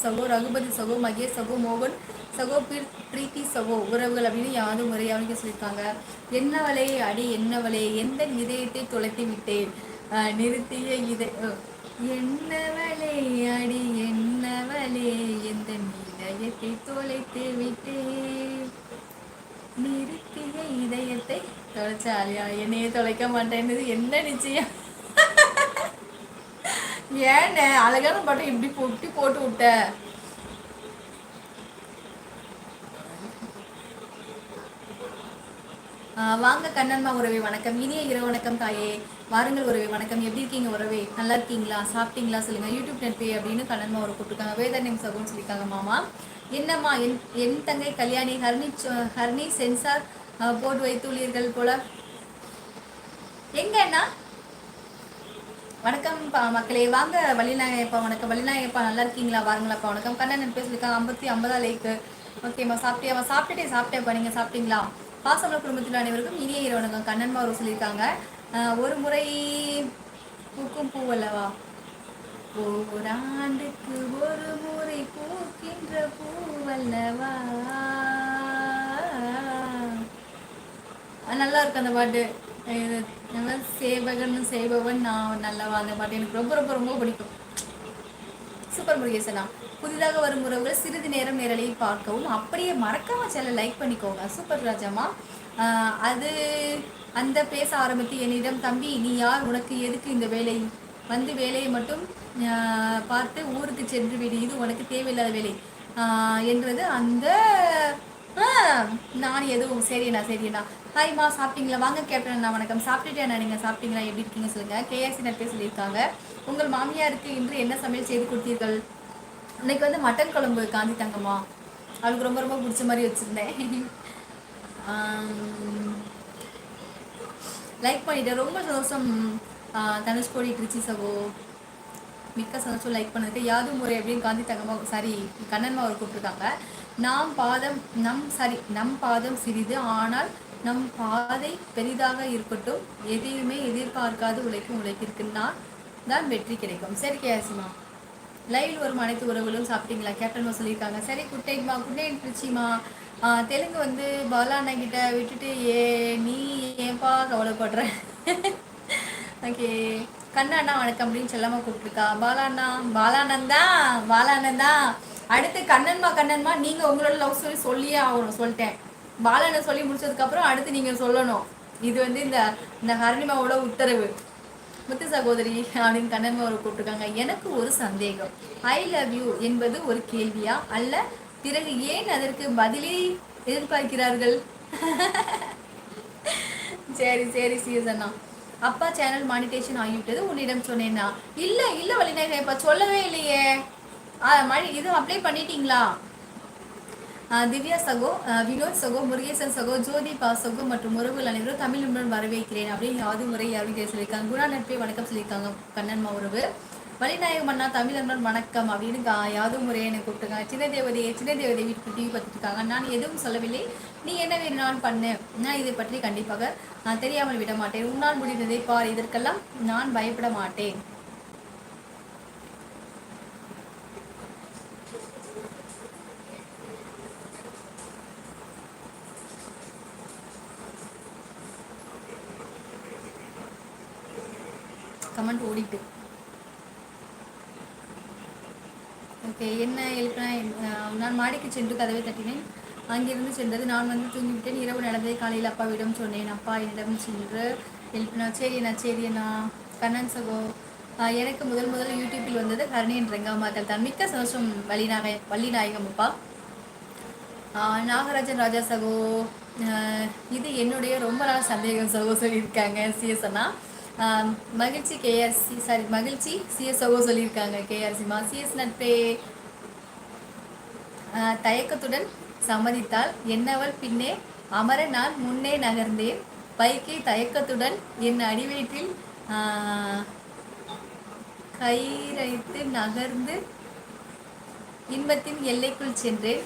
சகோ, ரகுபதி சகோ, மகேஷ் சகோ, மோகன் சகோ, பிரீத்தி சகோ உறவுகள் அப்படின்னு யாரும் முறையாக சொல்லியிருக்காங்க. என்னவளே அடி என்னவளே எந்த இதயத்தை தொலைத்து விட்டேன் நிறுத்திய இதை என்னவளே அடி என்னவளே எந்த இதயத்தை தொலைத்து விட்டேன் நிறுத்திய இதயத்தை தொலைச்சாலியா என்னையே தொலைக்க மாட்டேன்னு என்ன நிச்சயம். ஏன்னு அழகான பாட்டம் இப்படி போட்டு விட்ட. வாங்க கண்ணன்மா உறவே வணக்கம், இனிய இரவு வணக்கம் தாயே. வாருங்கள் உறவே வணக்கம், எப்படி இருக்கீங்க உறவே, நல்லா இருக்கீங்களா, சாப்பிட்டீங்களா சொல்லுங்க. யூடியூப் நெட்பே அப்படின்னு கண்ணன்மா ஒரு கூப்பிட்டுருக்காங்க. வேதனையும் சகோன்னு சொல்லியிருக்காங்க. மாமா என்னம்மா என் தங்கை கல்யாணி ஹர்னி சென்சார் போட்டு வைத்துள்ளீர்கள் போல. எங்கன்னா வணக்கம் மக்களே, வாங்க வள்ளிநாயகப்பா வணக்கம். வள்ளிநாயகப்பா நல்லா இருக்கீங்களா, வாருங்களாப்பா வணக்கம். கண்ணன் பேசியிருக்காங்க 50 லைக்கு. ஓகேம்மா சாப்பிட்டியாம்மா, சாப்பிட்டேன்ப்பா, நீங்கள் சாப்பிட்டீங்களா. பாசமல குடும்பத்தில் அனைவருக்கும் இனிய இரவு வணக்கம். கண்ணன்மா அவர் சொல்லியிருக்காங்க ஒரு முறை பூக்கும் பூவல்லவா, ஓராண்டுக்கு ஒரு முறை பூக்கின்ற பூவல்லவா. நல்லா இருக்கு அந்த பாட்டு. சேவகன் செய்பவன் நான் நல்லவா, அந்த பாட்டு எனக்கு ரொம்ப ரொம்ப ரொம்ப பிடிக்கும். சூப்பர் முருகேசனா. புதிதாக வரும் உறவுகள் சிறிது நேரம் நேரலையை பார்க்கவும், அப்படியே மறக்காம சேனல் லைக் பண்ணிக்கோங்க. சூப்பர் ராஜாமா. அது அந்த பேச ஆரம்பித்து என்னிடம், தம்பி நீ யார், உனக்கு எதுக்கு இந்த வேலை, வந்து வேலையை மட்டும் பார்த்து ஊருக்கு சென்று விடு, இது உனக்கு தேவையில்லாத வேலை என்றது அந்த. நான் எதுவும் சரிண்ணா. ஹாய்மா சாப்பிட்டீங்களா, வாங்க கேப்டன் வணக்கம். சாப்பிட்டுட்டேண்ணா, நீங்கள் சாப்பிட்டீங்களா, எப்படி இருக்கீங்க சொல்லுங்க. கேஎஸ்சி நட்பே சொல்லியிருக்காங்க. உங்கள் மாமியாருக்கு இன்று என்ன சமையல் செய்து கொடுத்தீர்கள். இன்னைக்கு வந்து மட்டன் குழம்பு காந்தி தங்கம்மா, அவளுக்கு ரொம்ப ரொம்ப பிடிச்ச மாதிரி வச்சுருந்தேன். லைக் பண்ணிட்டேன், ரொம்ப சந்தோஷம். தனுஷ்கோடி திருச்சி சகோ, மிக்க சந்தோஷம் லைக் பண்ணதுக்கு. யாதும் முறை அப்படின்னு காந்தி தங்கம்மா சாரி கண்ணன்மா அவர் கூப்பிட்டுருக்காங்க. நம் பாதம் சிறிது, ஆனால் நம் பாதை பெரிதாக இருக்கட்டும், எதையுமே எதிர்பார்க்காது உழைக்கிருக்குன்னா தான் வெற்றி கிடைக்கும். சரி கேசிமா, லைவில் வரும் அனைத்து உறவுகளும் சாப்பிட்டீங்களா கேப்டன்மா சொல்லியிருக்காங்க. சரி குட்டைமா, குட்டை திருச்சிமா. தெலுங்கு வந்து பாலாண்ணா கிட்ட விட்டுட்டு நீ ஏன்பா கவலைப்படுற. ஓகே கண்ணாண்ணா வணக்கம் அப்படின்னு செல்லாம கூப்பிட்டுருக்கா. பாலானந்தான் அடுத்து கண்ணன்மா நீங்க உங்களோட லவ் ஸ்டோரி சொல்லியே ஆகணும். சொல்லிட்டேன், பாலாண்ணன் சொல்லி முடிச்சதுக்கு அப்புறம் அடுத்து நீங்க சொல்லணும். இது வந்து இந்த ஹரணிமாவோட உத்தரவு. முத்து சகோதரி அப்படின்னு கண்ணன்மா ஒரு கூப்பிட்டுருக்காங்க. எனக்கு ஒரு சந்தேகம், ஐ லவ் யூ என்பது ஒரு கேள்வியா, அல்ல பிறகு ஏன் அதற்கு பதிலே எதிர்பார்க்கிறார்கள். சரி சிஎஸ் அண்ணா. அப்பா சேனல் மானிட்டேஷன் ஆகிவிட்டது உன்னிடம் சொன்னேன்னா. இல்ல வழிநாயகம் இப்ப சொல்லவே இல்லையே. இது அப்ளை பண்ணிட்டீங்களா. திவ்யா சகோ, வினோத் சகோ, முருகேசன் சகோ, ஜோதி பா சகோ மற்றும் உறவுகள் அனைவரும் தமிழுடன் வரவேற்கிறேன் அப்படின்னு யாவது முறை யாரும் சொல்லியிருக்காங்க. குணா நட்பே வணக்கம் சொல்லியிருக்காங்க கண்ணன்மா உறவு. வழிநாயகம் அண்ணா தமிழன் வணக்கம் அப்படின்னு யாவது முறையை எனக்கு கூப்பிட்டுருக்காங்க. சின்ன தேவதை வீட்டுக்கு டிவி பார்த்துட்டு இருக்காங்க. நான் எதுவும் சொல்லவில்லை, நீ என்ன வேணும்னாலும் பண்ணு, நான் இதை பற்றி கண்டிப்பாக நான் தெரியாமல் விட மாட்டேன், உன்னால் முடிந்ததை பார், இதற்கெல்லாம் நான் பயப்பட மாட்டேன். கமெண்ட் ஓடிட்டு. ஓகே என்ன எழுப்பினா, நான் மாடிக்கு சென்று கதவை தட்டினேன், அங்கிருந்து சென்றது, நான் வந்து தூங்கிவிட்டேன், இரவு நடந்ததை காலையில் அப்பாவிடம் சொன்னேன், அப்பா என்னிடம் சென்று எழுப்பினா. சரிண்ணா. கண்ணன் சகோ, எனக்கு முதல் யூடியூப்பில் வந்தது ஹரணியின் ரெங்காமாக்கள் தான். மிக்க சந்தோஷம் வள்ளிநாயகம் அப்பா. நாகராஜன் ராஜா சகோ, இது என்னுடைய ரொம்ப நாள் சந்தேகம் சகோ சொல்லியிருக்காங்க. சிஎஸ் அண்ணா. மகிழ்ச்சி சிஎஸ்ஓ சொல்லியிருக்காங்க. கேஆர்சிமா. சிஎஸ் நட்பே தயக்கத்துடன் சம்மதித்தால் என்னவள் பின்னே அமர நான் முன்னே நகர்ந்தேன், பைக்கை தயக்கத்துடன் என் அடிவயிற்றில் கயிறைத்து நகர்ந்து இன்பத்தின் எல்லைக்குள் சென்றேன்.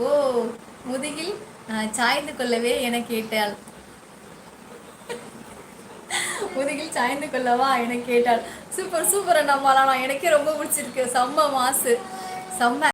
ஓ முதுகில் சாய்ந்து கொள்ளவே என கேட்டாள். முதுகில் சாய்ந்து கொள்ளவா என கேட்டாள். சூப்பர் அண்ணா பாலானா, எனக்கே ரொம்ப பிடிச்சிருக்கு. செம்ம மாசு, செம்ம